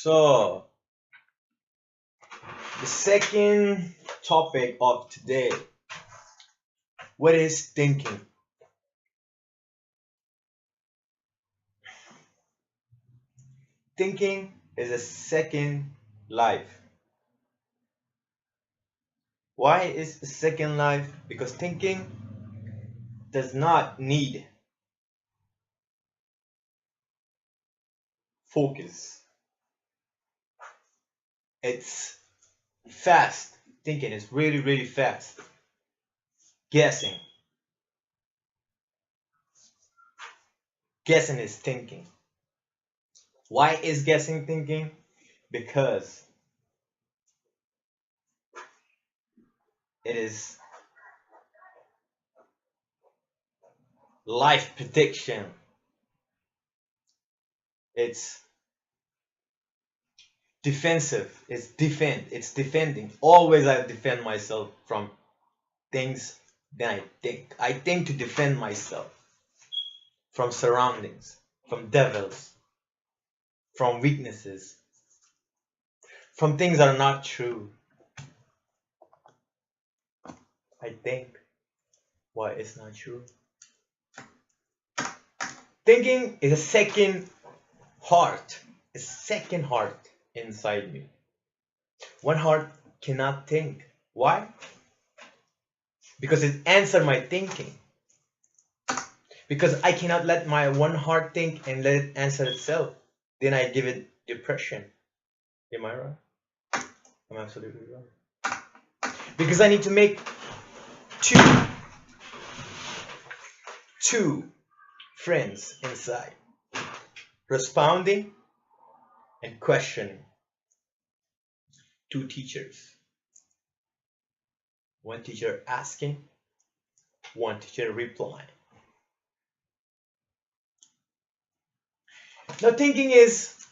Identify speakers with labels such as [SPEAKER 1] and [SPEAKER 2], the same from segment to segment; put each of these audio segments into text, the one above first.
[SPEAKER 1] So, the second topic of today, what is thinking? Thinking is a second life. Why is a second life? Because thinking does not need focus. It's fast. Thinking is really, really fast. Guessing. Guessing is thinking. Why is guessing thinking? Because it is life prediction. It's defensive. It's defending. Always I defend myself from things. Then I think to defend myself from surroundings, from devils, from weaknesses, from things that are not true. I think why it's not true. Thinking is a second heart, a second heart inside me. One heart cannot think. Why? Because it answers my thinking. Because I cannot let my one heart think and let it answer itself. Then I give it depression. Am I right? I'm absolutely right. Because I need to make two friends inside, responding and questioning. Two teachers. One teacher asking, one teacher replying. Now thinking is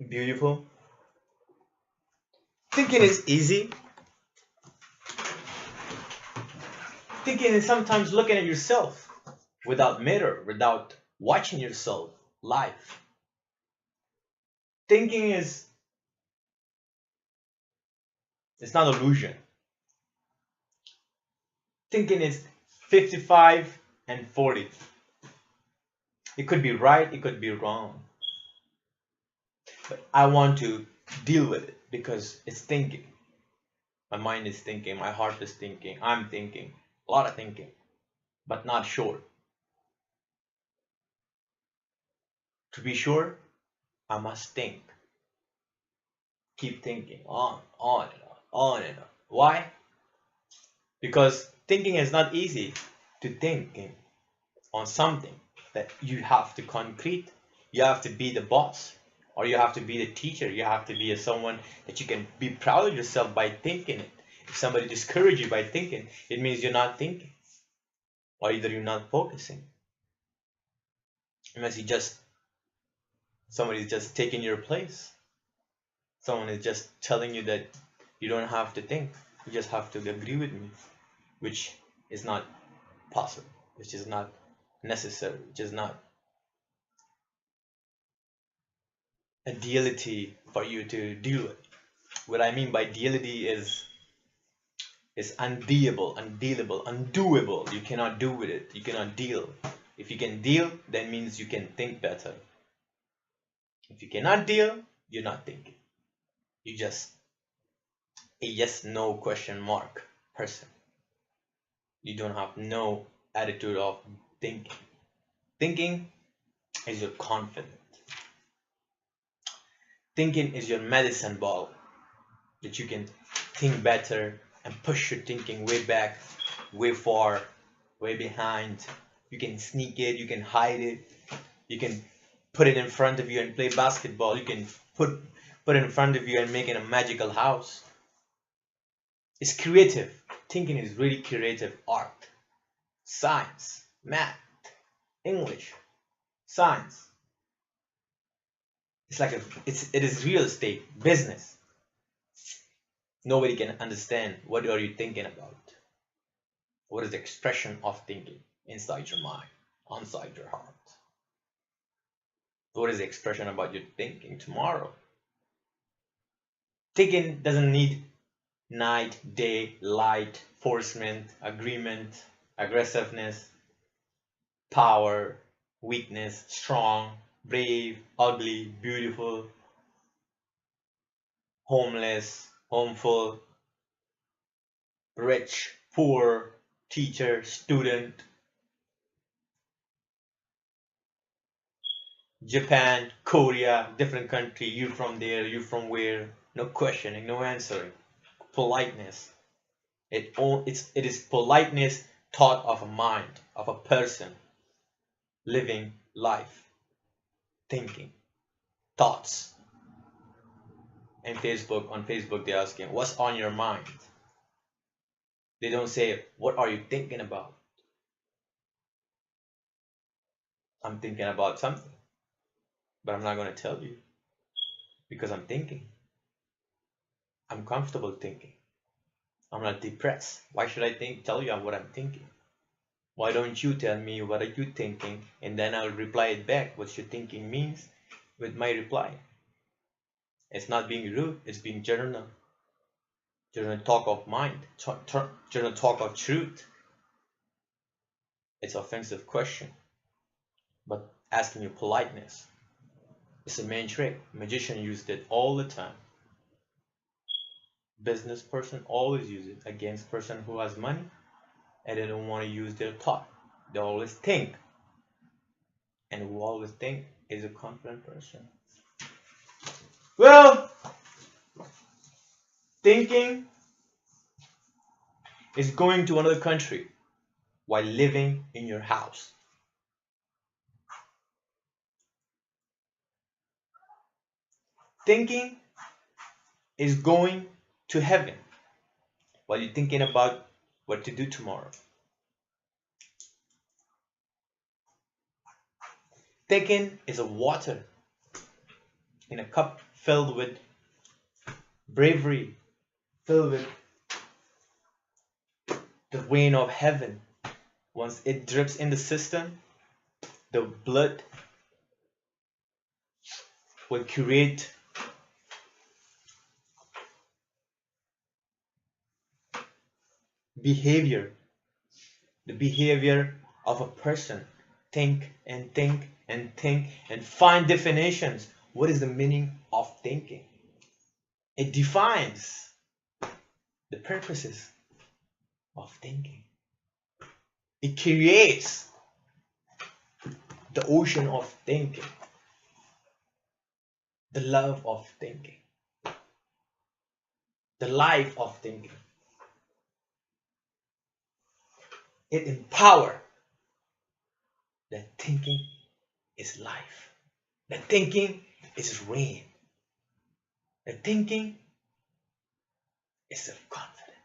[SPEAKER 1] beautiful. Thinking is easy. Thinking is sometimes looking at yourself without mirror, without watching yourself live. Thinking is, it's not illusion. Thinking is 55 and 40. It could be right, it could be wrong. But I want to deal with it because it's thinking. My mind is thinking, my heart is thinking, I'm thinking, a lot of thinking, but not sure. To be sure, I must think. Keep thinking on and on and on. Why? Because thinking is not easy to think on something that you have to concrete. You have to be the boss, or you have to be the teacher. You have to be someone that you can be proud of yourself by thinking it. If somebody discourages you by thinking, it means you're not thinking, or either you're not focusing. Unless somebody's just taking your place. Someone is just telling you that you don't have to think. You just have to agree with me, which is not possible, which is not necessary, which is not a deity for you to deal with. What I mean by deity is undealable, undoable. You cannot do with it. You cannot deal. If you can deal, that means you can think better. If you cannot deal, you're not thinking. You're just a yes, no question mark person. You don't have no attitude of thinking. Thinking is your confidence. Thinking is your medicine ball that you can think better and push your thinking way back, way far, way behind. You can sneak it, you can hide it, you can put it in front of you and play basketball. You can put it in front of you and make it a magical house. It's creative. Thinking is really creative. Art, science, math, English, science. It's like it is real estate, business. Nobody can understand what are you thinking about. What is the expression of thinking inside your mind? inside your heart. What is the expression about your thinking tomorrow? Thinking doesn't need night, day, light, forcement, agreement, aggressiveness, power, weakness, strong, brave, ugly, beautiful, homeless, homeful, rich, poor, teacher, student, Japan, Korea, different country, you from there, you from where, no questioning, no answering. Politeness. It is politeness thought of a mind, of a person, living life, thinking, thoughts. And on Facebook, they're asking, what's on your mind? They don't say, what are you thinking about? I'm thinking about something, but I'm not going to tell you because I'm thinking. I'm comfortable thinking. I'm not depressed. Why should I tell you what I'm thinking? Why don't you tell me what are you thinking, and then I'll reply it back what your thinking means with my reply. It's not being rude, it's being general. General talk of mind, general talk of truth. It's offensive question, but asking you politeness. It's a main trick. Magician used it all the time. Business person always use it against person who has money and they don't want to use their thought. They always think. And who always think is a confident person. Well, thinking is going to another country while living in your house. Thinking is going to heaven while you're thinking about what to do tomorrow. Thinking is a water in a cup filled with bravery, filled with the rain of heaven. Once it drips in the system, the blood will create behavior, the behavior of a person. Think and think and think and find definitions. What is the meaning of thinking? It defines the purposes of thinking. It creates the ocean of thinking, the love of thinking, the life of thinking. It empowers that thinking is life. That thinking is rain. That thinking is self-confident.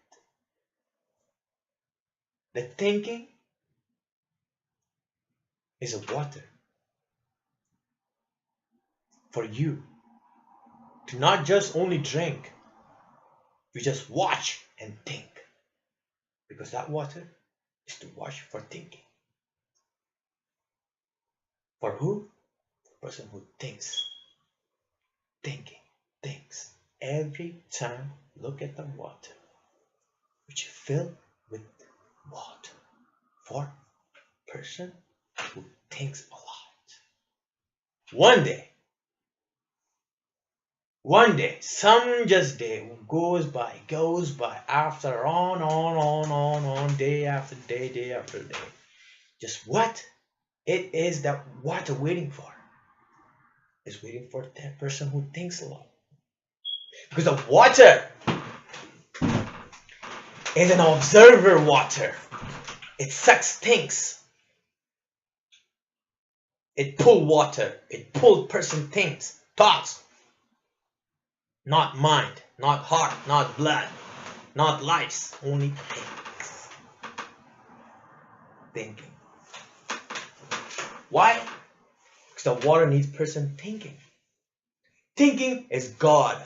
[SPEAKER 1] That thinking is a water for you to not just only drink, you just watch and think. Because that water is to watch for thinking. For who? The person who thinks. Thinking, thinks. Every time look at the water, which you fill with water. For a person who thinks a lot. One day, some just day goes by after on, day after day after day. Just what it is that water waiting for is waiting for that person who thinks a lot. Because the water is an observer water. It sucks things. It pull water. It pull person things, thoughts. Not mind, not heart, not blood, not lives, only things. Thinking. Why? Because the water needs person thinking. Thinking is God.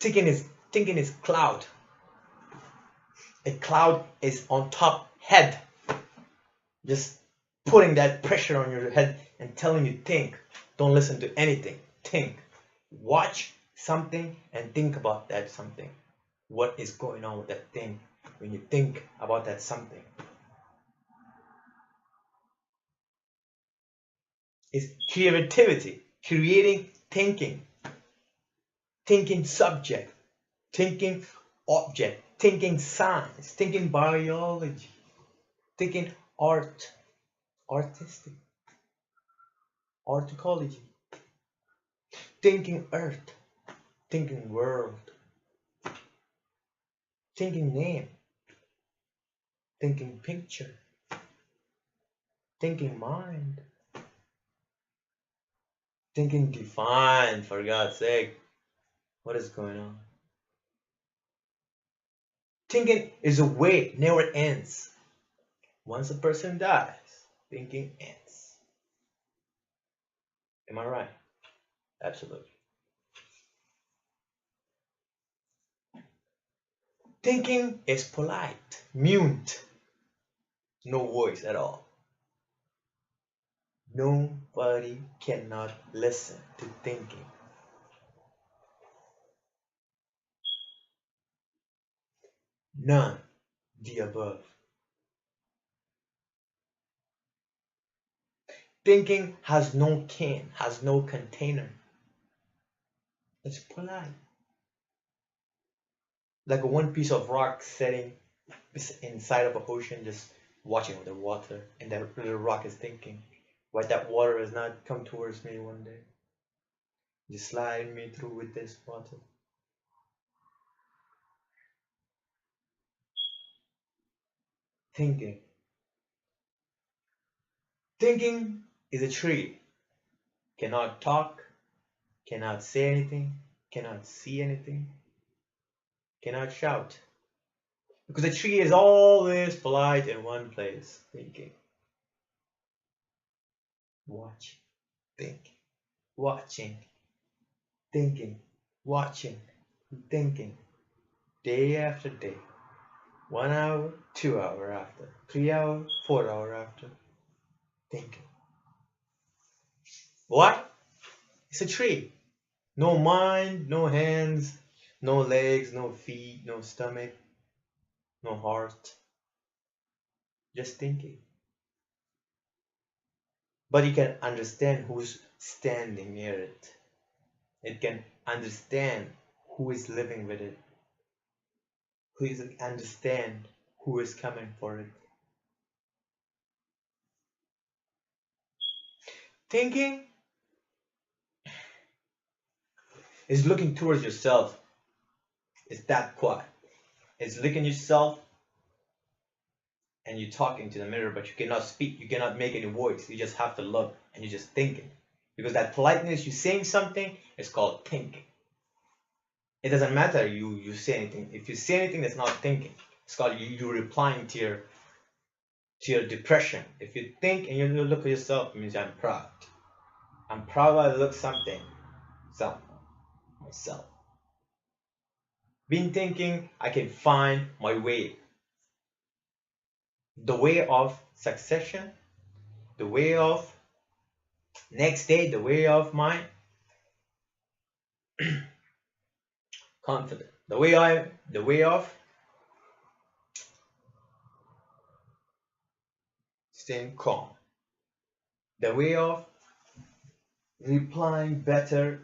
[SPEAKER 1] Thinking is cloud. A cloud is on top head, just putting that pressure on your head and telling you think. Don't listen to anything. Think. Watch something and think about that something. What is going on with that thing when you think about that something? It's creativity, creating thinking, thinking subject, thinking object, thinking science, thinking biology, thinking art, artistic, articology, thinking earth, thinking world, thinking name, thinking picture, thinking mind, thinking define, for God's sake. What is going on? Thinking is a way, never ends. Once a person dies, thinking ends. Am I right? Absolutely. Thinking is polite, mute, no voice at all. Nobody cannot listen to thinking. None the above. Thinking has no can, has no container. It's polite. Like one piece of rock sitting inside of an ocean, just watching the water, and that little rock is thinking, why that water has not come towards me one day? Just slide me through with this water. Thinking. Thinking is a tree. Cannot talk, cannot say anything, cannot see anything, cannot shout. Because a tree is always polite in one place, thinking. Watch, think, watching, thinking, watching, thinking, day after day, 1 hour, 2 hour after, 3 hour, 4 hour after, thinking. What? It's a tree. No mind, no hands, no legs, no feet, no stomach, no heart. Just thinking. But you can understand who's standing near it. It can understand who is living with it. Who is understand who is coming for it. Thinking is looking towards yourself. It's that quiet. It's looking yourself and you're talking to the mirror, but you cannot speak. You cannot make any voice. You just have to look and you're just thinking. Because that politeness, you're saying something, is called thinking. It doesn't matter you say anything. If you say anything that's not thinking, it's called you replying to your depression. If you think and you look at yourself, it means I'm proud. I'm proud I look something. Myself. Been thinking I can find my way. The way of succession, the way of next day, the way of my confidence, the way of staying calm, the way of replying better.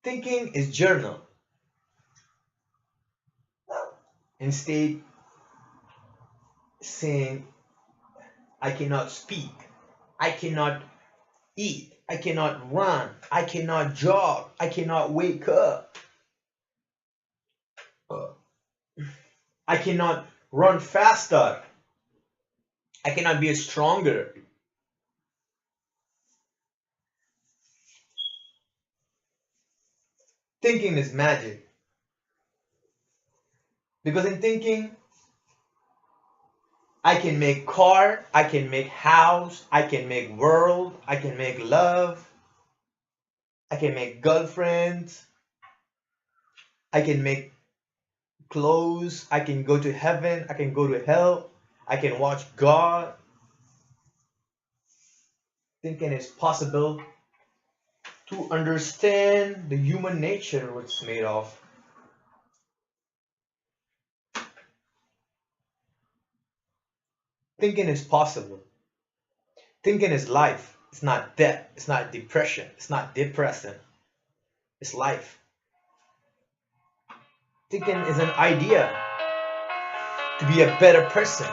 [SPEAKER 1] Thinking is journal. Instead saying I cannot speak, I cannot eat, I cannot run, I cannot jog, I cannot wake up, I cannot run faster, I cannot be stronger. Thinking is magic. Because in thinking, I can make car, I can make house, I can make world, I can make love, I can make girlfriends, I can make clothes, I can go to heaven, I can go to hell, I can watch God. Thinking is possible to understand the human nature, what it's made of. Thinking is possible. Thinking is life. It's not death. It's not depression. It's not depressing. It's life. Thinking is an idea to be a better person.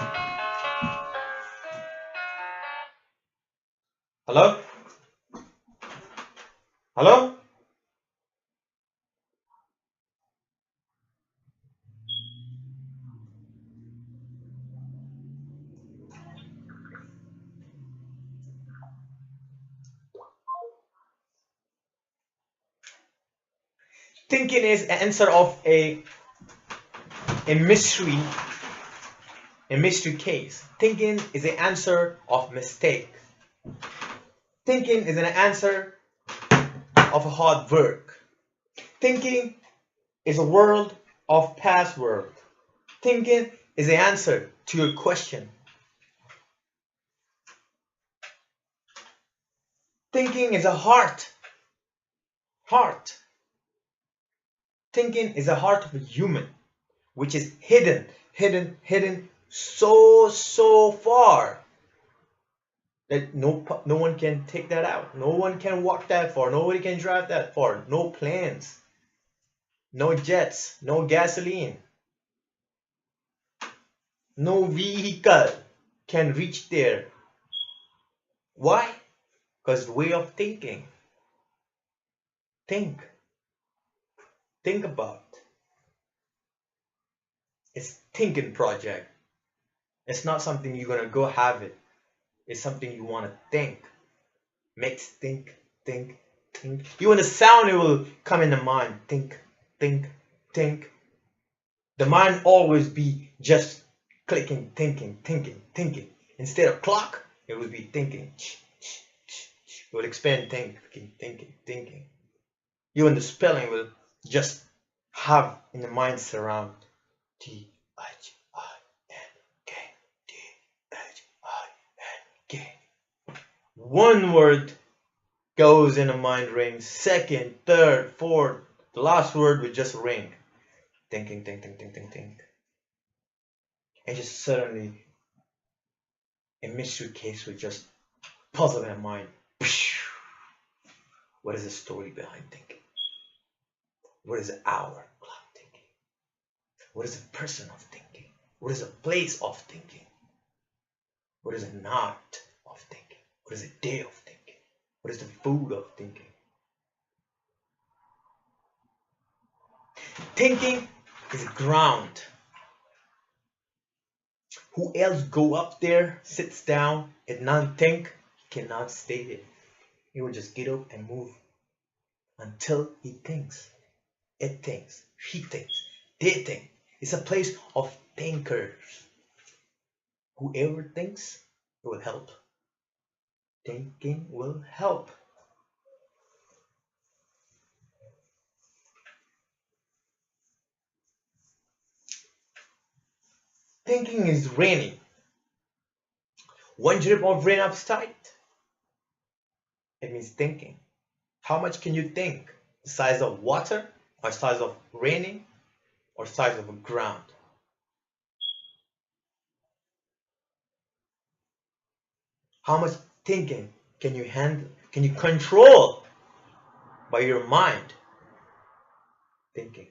[SPEAKER 1] Hello? Hello? Thinking is an answer of a mystery, a mystery case. Thinking is the answer of mistake. Thinking is an answer of hard work. Thinking is a world of password. Thinking is the answer to your question. Thinking is a heart. Heart. Thinking is the heart of a human, which is hidden so far that no one can take that out. No one can walk that far. Nobody can drive that far. No planes, no jets, no gasoline, no vehicle can reach there. Why? Because the way of thinking. Think. Think about. It's thinking project. It's not something you're gonna go have it. It's something you wanna think. Makes think. Even the sound, it will come in the mind. Think. The mind always be just clicking, thinking. Instead of clock, it will be thinking. It will expand thinking. Even the spelling will just have in the mind surround T-H-I-N-K. One word goes in the mind ring. Second, third, fourth, the last word will just ring. Thinking. And just suddenly a mystery case will just puzzle in my mind. What is the story behind thinking? What is the hour clock thinking? What is the person of thinking? What is the place of thinking? What is the night of thinking? What is the day of thinking? What is the food of thinking? Thinking is ground. Who else go up there, sits down, and not think, cannot stay there. He will just get up and move until he thinks. It thinks. He thinks. They think. It's a place of thinkers. Whoever thinks, it will help. Thinking will help. Thinking is raining. One drip of rain upside, it means thinking. How much can you think? The size of water, or size of raining, or size of a ground? How much thinking can you handle? Can you control by your mind? Thinking.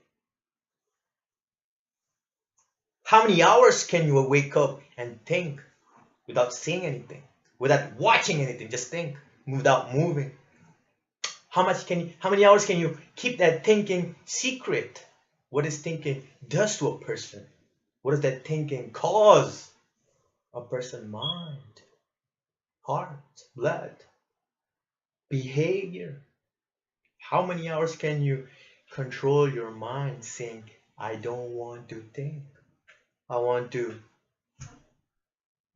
[SPEAKER 1] How many hours can you wake up and think without saying anything, without watching anything? Just think without moving. How many hours can you keep that thinking secret? What is thinking does to a person? What does that thinking cause a person's mind, heart, blood, behavior? How many hours can you control your mind saying, I don't want to think. I want to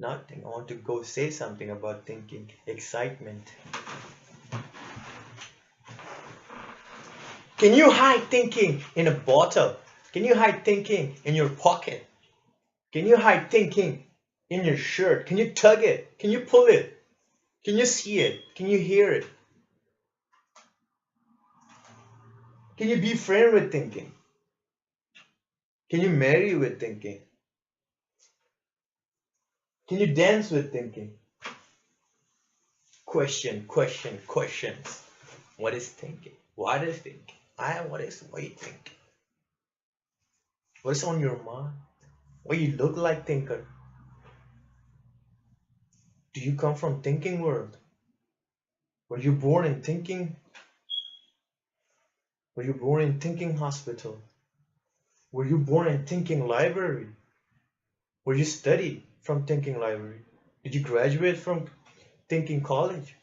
[SPEAKER 1] Nothing. I want to go say something about thinking. Excitement. Can you hide thinking in a bottle? Can you hide thinking in your pocket? Can you hide thinking in your shirt? Can you tug it? Can you pull it? Can you see it? Can you hear it? Can you be friend with thinking? Can you marry with thinking? Can you dance with thinking? Questions. What is thinking? What is thinking? What you think? What is on your mind? What you look like thinker? Do you come from thinking world? Were you born in thinking? Were you born in thinking hospital? Were you born in thinking library? Were you study from thinking library? Did you graduate from thinking college?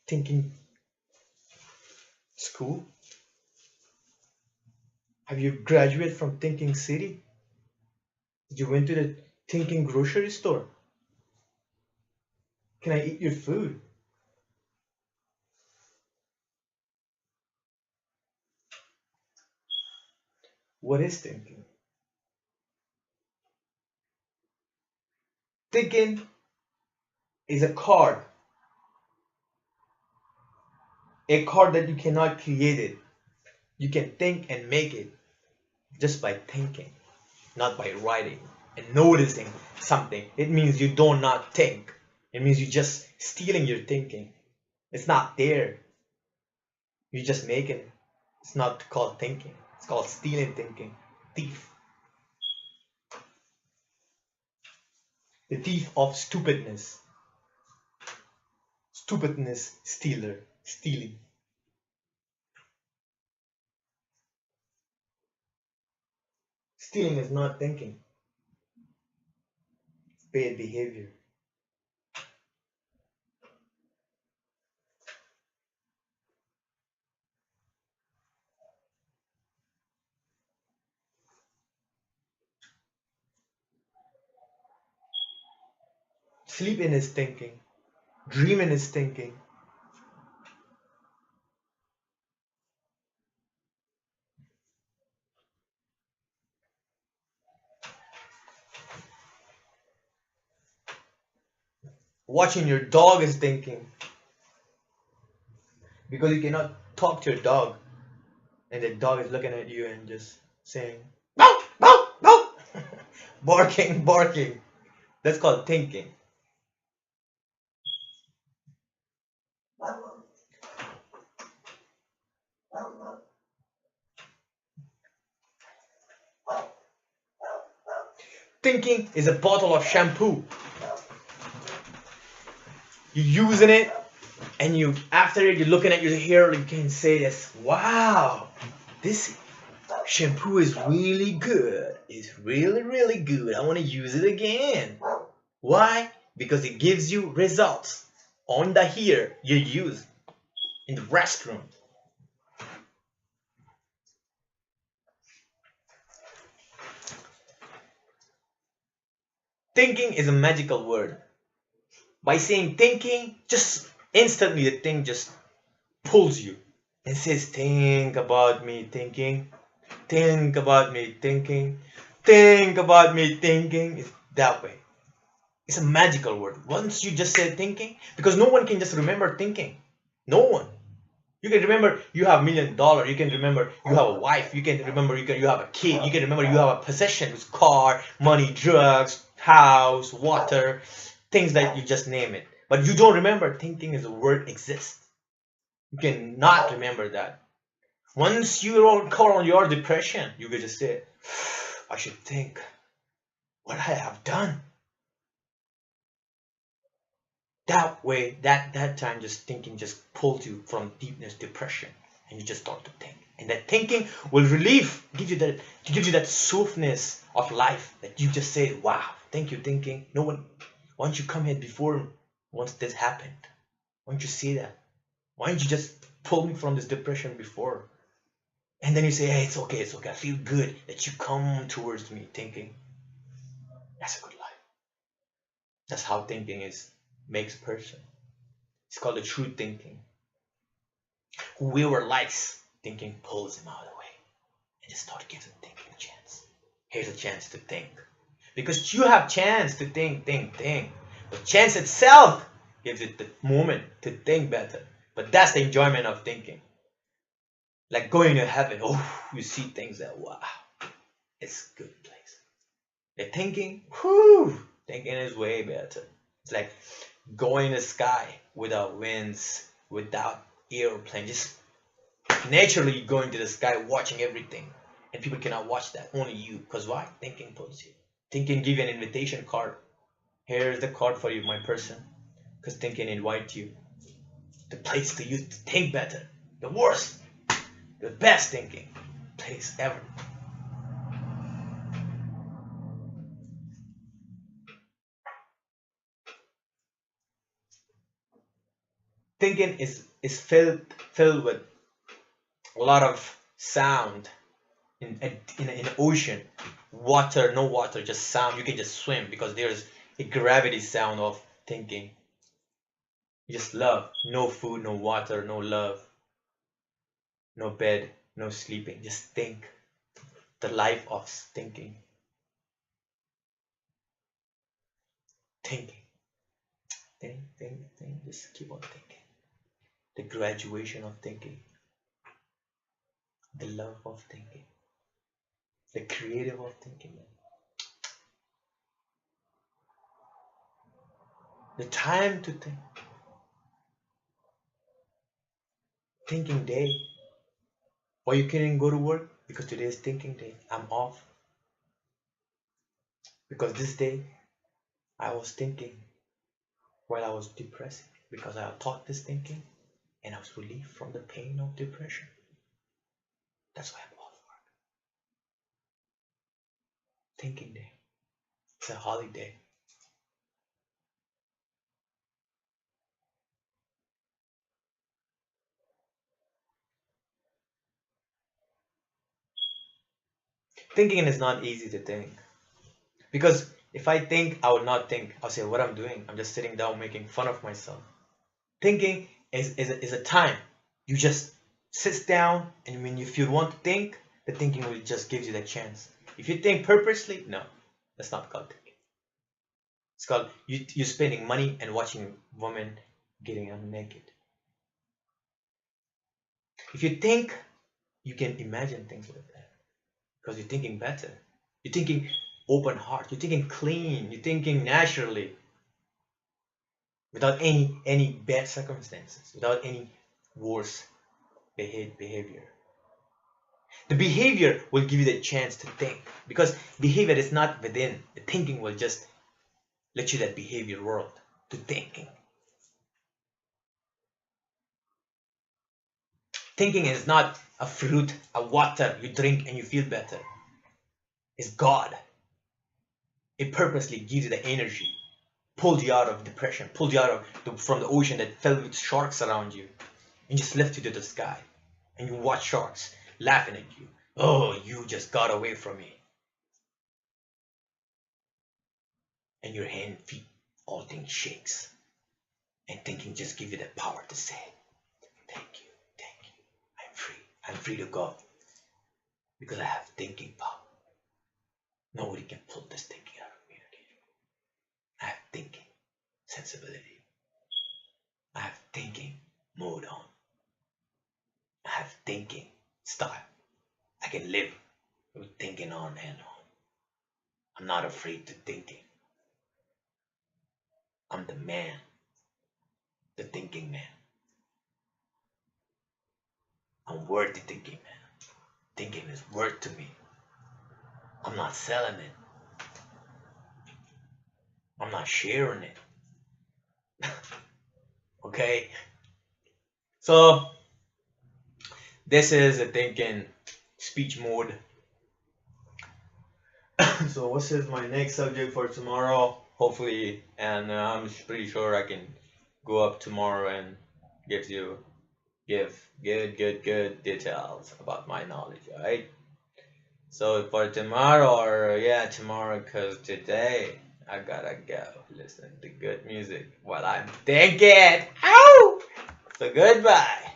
[SPEAKER 1] Thinking school? Have you graduated from thinking city? Did you went to the thinking grocery store? Can I eat your food? What is thinking? Thinking is a card that you cannot create it. You can think and make it just by thinking, not by writing and noticing something. It means you do not think. It means you're just stealing your thinking. It's not there. You just make it. It's not called thinking. It's called stealing thinking. Thief. The thief of stupidness. Stupidness stealer. Stealing. Stealing is not thinking. It's bad behavior. Sleeping is thinking. Dreaming is thinking. Watching your dog is thinking. Because you cannot talk to your dog. And the dog is looking at you and just saying, bow, bow, bow. Barking. That's called thinking. Thinking is a bottle of shampoo. You're using it, and after it, you're looking at your hair, you can say this, wow, this shampoo is really good. It's really, really good. I want to use it again. Why? Because it gives you results on the hair you use in the restroom. Thinking is a magical word. By saying thinking, just instantly the thing just pulls you and says, think about me thinking, think about me thinking, think about me thinking. It's that way. It's a magical word. Once you just say thinking, because no one can just remember thinking. No one. You can remember you have $1,000,000. You can remember you have a wife. You can remember you have a kid. You can remember you have a possession, it's car, money, drugs, house, water, things that you just name it. But you don't remember thinking as a word exists. You cannot remember that. Once you call on your depression, you can just say, I should think what I have done. That way, that time, just thinking just pulls you from deepness, depression, and you just start to think. And that thinking will give you that softness of life that you just say, wow, thank you, thinking. No one, why don't you come here before once this happened? Why don't you see that? Why don't you just pull me from this depression before? And then you say, hey, it's okay. I feel good that you come towards me thinking. That's a good life. That's how thinking is makes a person. It's called the true thinking. Whoever likes thinking pulls him out of the way and just start giving thinking a chance. Here's a chance to think. Because you have chance to think. But chance itself gives it the moment to think better. But that's the enjoyment of thinking. Like going to heaven, oh, you see things that wow, it's a good place. The thinking, whoo, thinking is way better. It's like going in the sky without winds, without airplane, just naturally going to the sky, watching everything, and people cannot watch that. Only you, because why? Thinking pulls you. Thinking give you an invitation card. Here's the card for you, my person, because thinking invite you. The place to you to think better. The worst, the best thinking place ever. Thinking is filled with a lot of sound in an ocean. Water, no water, just sound. You can just swim because there's a gravity sound of thinking. Just love. No food, no water, no love, no bed, no sleeping. Just think. The life of thinking. Thinking. Think. Just keep on thinking. The graduation of thinking. The love of thinking. The creative of thinking. The time to think. Thinking day. Why you couldn't go to work? Because today is thinking day. I'm off. Because this day I was thinking while I was depressed. Because I thought this thinking and I was relieved from the pain of depression. That's why I'm off work. Thinking day. It's a holiday. Thinking is not easy to think. Because if I think, I will not think. I'll say what I'm doing. I'm just sitting down making fun of myself. Thinking is a time. You just sit down and when if you want to think, the thinking will just give you that chance. If you think purposely, no, that's not called thinking. It's called you spending money and watching women getting naked. If you think, you can imagine things like that because you're thinking better. You're thinking open heart. You're thinking clean. You're thinking naturally, without any bad circumstances, without any worse behavior. The behavior will give you the chance to think because behavior is not within. The thinking will just let you that behavior world to thinking. Thinking is not a fruit, a water you drink and you feel better. It's God. It purposely gives you the energy, pulled you out of depression, pulled you out of from the ocean that filled with sharks around you, and just lifted you to the sky. And you watch sharks laughing at you. Oh, you just got away from me. And your hand, feet, all things shakes. And thinking just give you the power to say, thank you. I'm free. I'm free to go. Because I have thinking power. Nobody can pull this thinking out of me again. I have thinking sensibility. I have thinking mode on. I have thinking style. I can live with thinking on and on. I'm not afraid to thinking. I'm the man, the thinking man. I'm worthy thinking man. Thinking is worth to me. I'm not selling it. I'm not sharing it. Okay? So, this is a thinking speech mode. So, what is my next subject for tomorrow? Hopefully, and I'm pretty sure I can go up tomorrow and give good details about my knowledge, alright? So for tomorrow, or yeah, tomorrow, because today I gotta go listen to good music while I'm thinking. Ow! So goodbye.